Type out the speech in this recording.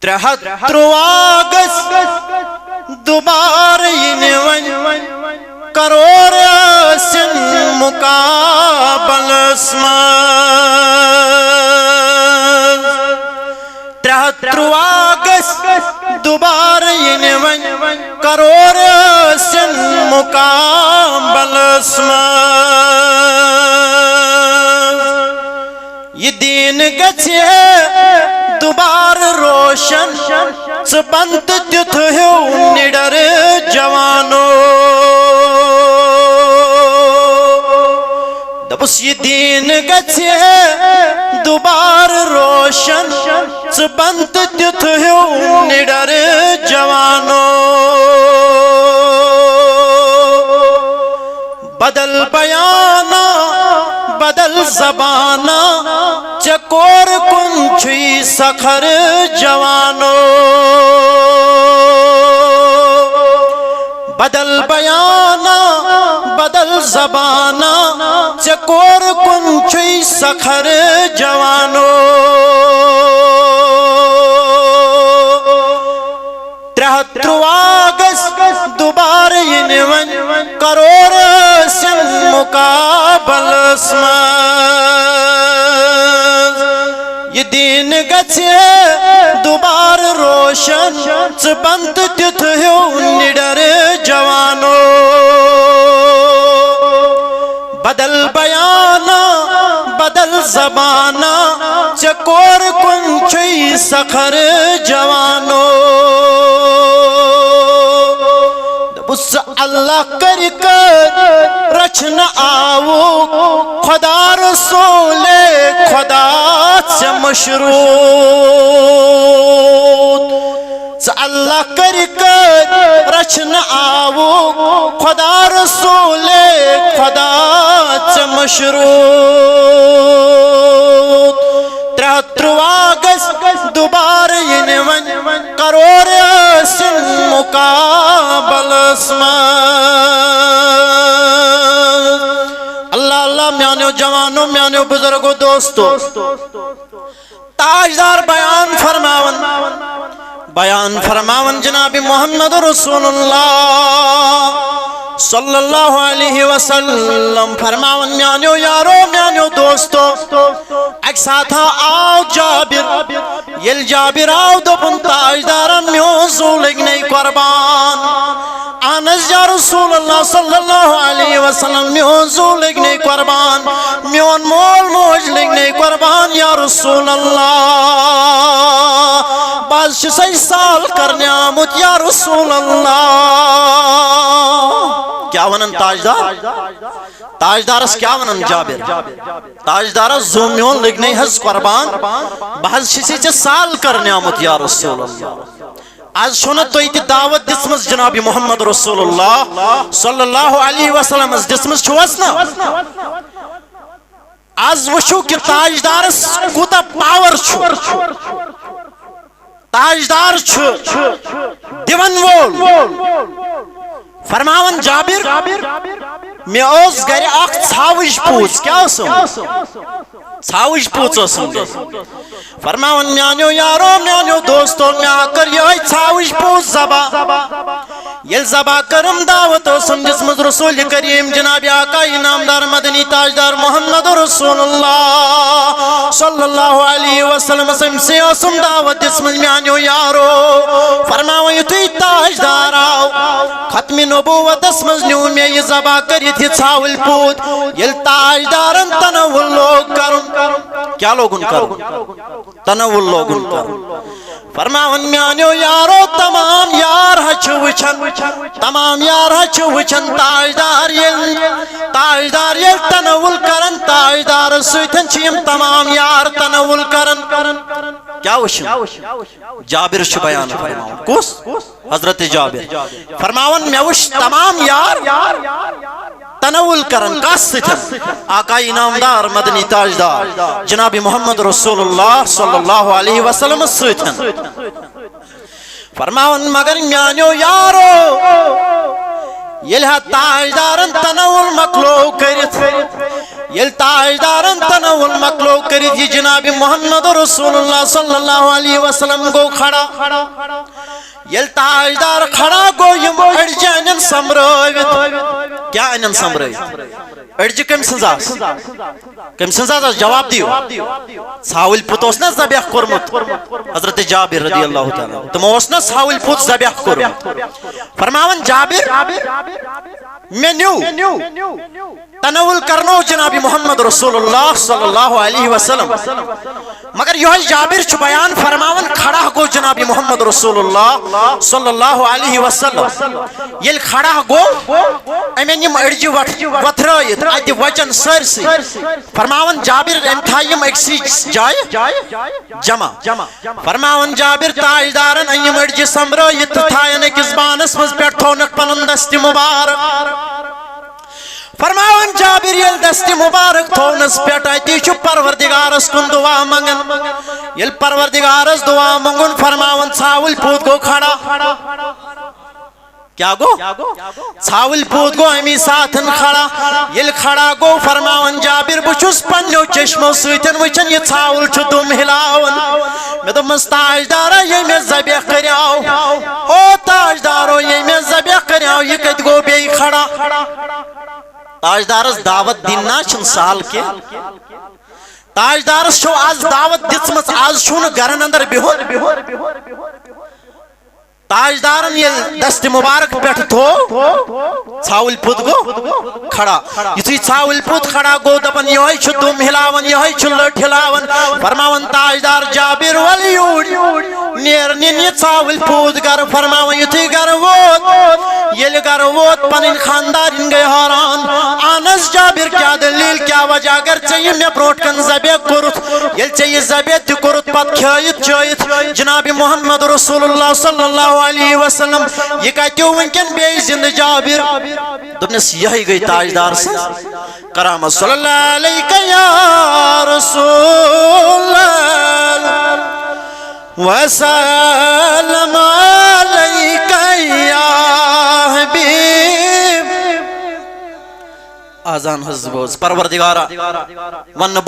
ترٛہَتھ گژھِ دُبارٕ یِنہِ وۄنۍ کرور ٲسِن مُقابلس منٛز 313 گژھِ دُبارٕ یِنہِ وۄنۍ کرور ٲسِن مُقابلس منٛز یہِ دیٖن گژھِ دُبارٕ روشن ژٕ بن تہٕ تیُتھ ہیوٗ نِڈر جوانو دپُس یہِ دیٖن گژھِ دُبارٕ روشن ژٕ بن تہٕ تیُتھ ہیوٗ نِڈر جوانو بدل بیانا بدل زبانا ژےٚ کور کُن چھُے سخر جوانو بدل بیانا بدل زبانا ژےٚ کور کُن چھُے سخر جوانو 313 گژھِ دُبارٕ یِنہِ وۄنۍ کرور ٲسِن مُقابلس منٛز یہِ دیٖن گژھِ دُبارٕ روشن ژٕ بن تہٕ تیُتھ ہیوٗ نِڈر جوانو بدل بیانا بدل زبانا ژےٚ کور کُن چھُے سخر جوانو دپُس اللہ کٔرِ کٔر رچھنہٕ آوُکھ خۄدا رسوٗلے خۄدا ژےٚ مشروٗط ژٕ اللہ کٔرِ کٔر رچھنہٕ آوُکھ خۄدا رسوٗلے خۄدا ژےٚ مشروٗط 313 گژھِ دُبارٕ یِنہِ وۄنۍ کرور ٲسِن مُقابلس منٛز اللہ اللہ میانیو جوانو میانیو بزرگو دوستو تاجدار بیان فرماون جناب محمد رسول اللہ صلی اللہ علیہ وسلم فرماون میانیو یارو میانیو دوستو اک ساتھا آو جابر یل جابر آو دپن تاجدارن میون زو لگنے قربان آنس یا رسول اللہ صلی اللہ علیہ وسلم میون زو لگنے قربان میون مول موج لگنے قربان یا رسول اللہ باز شسی سال کرنے آمد یا رسول اللہ کیا ونن تاجدارس کیا ونن جابر تاجدارس زو میون لگنے حض قربان باز شسی سال کرنے آمد یا رسول اللہ آج شونت تو ایتی دعوت دسمز جناب محمد رسول اللہ صلی اللہ علیہ وسلم دسمز چھوس نا آج وشو کہ تاجدارس کوتا پاور چھو تاجدار چھو دیون وول فرماون جابر میں اوز گھر اخ ژھاوج پوچ کیا اسم ژھاوج پوچ اسم فرماون میانیو یارو میانیو دوستو میں کر یہ ژھاوج پوچ زبا یل زبا کرم دعوت اسم جسمز رسول کریم جناب آقا انعامدار مدنی تاجدار محمد رسول اللہ صلی اللہ علیہ وسلم سے اسم دعوت جسمز میانیو یارو فرماون یہ تاجدار آو ختم نبوت اسمز نیون میں یہ زبا کری تھی ژھاول پوت یل تاجدارن تنول لوگ کرن کیا لوگن کرن تنول لوگن کرن فرماون میانیو یارو تمام یار ہچ وچھن تمام یار ہچ وچھن تاجدار یل تنول کرن تاجدار سویتن چیم تمام یار تنول کرن کیا وچھن جابر چھ بیان فرماون کس حضرت جابر فرماون میں وچھ تمام یار تنول کرن کس ستن آقا انعامدار مدنی تاجدار جناب محمد رسول اللہ صلی اللہ علیہ وسلم ستن فرماون مگر میانیو یارو یلہ تاجدارن تنول مکلو کرت یل تاجدارن تنول مکلو کرید یہ جناب محمد رسول اللہ صلی اللہ علیہ وسلم گو کھڑا یل تاجدار کھڑا گو یم اڑجہ انن سمرٲوِتھ کیا انن سمرٲوِتھ اڑجہ کم سنزاس جواب دیو ژھاوٕلۍ پوٚت اوس نا ذبح کوٚرمُت حضرت جابر رضی اللہ تعالیٰ تمو اوس نا ژھاوٕلۍ پوٚت ذبح کوٚرمُت فرماون جابر میں نیو تناول کرنو جناب محمد رسول اللہ صلی اللہ علیہ وسلم مگر یہ جابر چھ بیان فرماون کھڑا گو جناب محمد رسول اللہ صلی اللہ علیہ وسلم یل کھڑا گو امین یم اڑجہ وتھرٲیِتھ اتہ وچن سرسی فرماون جابر ام تھایم اکسی جائے جمع فرماون جابر تاجدارن یم اڑجہ سمرٲیِتھ تھاین أکِس بانس مز پٮ۪ٹھ تھونکھ پنُن دست مبارک فرماون جابر یل دست مبارک تھونس پٮ۪ٹھ اتی چھ پروردگارس کن دعا منگن یل پروردگارس دعا منگن فرماون ژھاوٕلۍ پوٚت گو کھڑا کیا گو ژھاوٕلۍ پوٚت گو امی ساتن کھڑا یل کھڑا گو فرماون جابر بچھس پننیو چشمو سۭتۍ وچھن یہ ژھاوُل چھ دم ہلاون مے دوٚپمس تاجدارا ییٚمہِ ذبح کریاو او تاجدارو ییٚمہِ ذبح کریاو یہ کتہِ گو بیٚیہِ کھڑا تاجدارس دعوت دیننا چھن سال کے تاجدارس چھو آز دعوت دِژمٕژ آز چھُنہٕ گرن اندر بِہُن تاجدارن یل دست مبارک پٮ۪ٹھ تھو ژھاوٕلۍ پوٚت گو کھڑا یُتھُے ژھاوٕلۍ پوٚت کھڑا گو دپن یہوے چھُ دم ہلاون یہوے چھُ لٔٹھ ہلاون فرماون تاجدار جابر ول یوٗرۍ نیر نِن یہِ ژھاوٕلۍ پوٚت گرٕ فرماون یُتھُے گرٕ ووت ییٚلہِ گرٕ ووت پنٕنۍ خاندارِنۍ گٔے حٲران اہنس جابر کیا دلیل کیا وجہ اگر ژےٚ یہِ مےٚ برونٛٹھ کن ذبح کوٚرُتھ ییٚلہِ ژےٚ یہِ ذبح تہِ کوٚرُتھ پتہٕ کھٲیِتھ چٲیِتھ جناب محمد رسول اللہ صلی اللہ علیہ وسلم یہ کہتیو ونکن بے زند جابر دبنس یہی گئی تاجدار سے کرامت صلی اللہ علیہ یا رسول اللہ وسلم علیہ یا حبیب آزان حضبوز پروردگارہ ون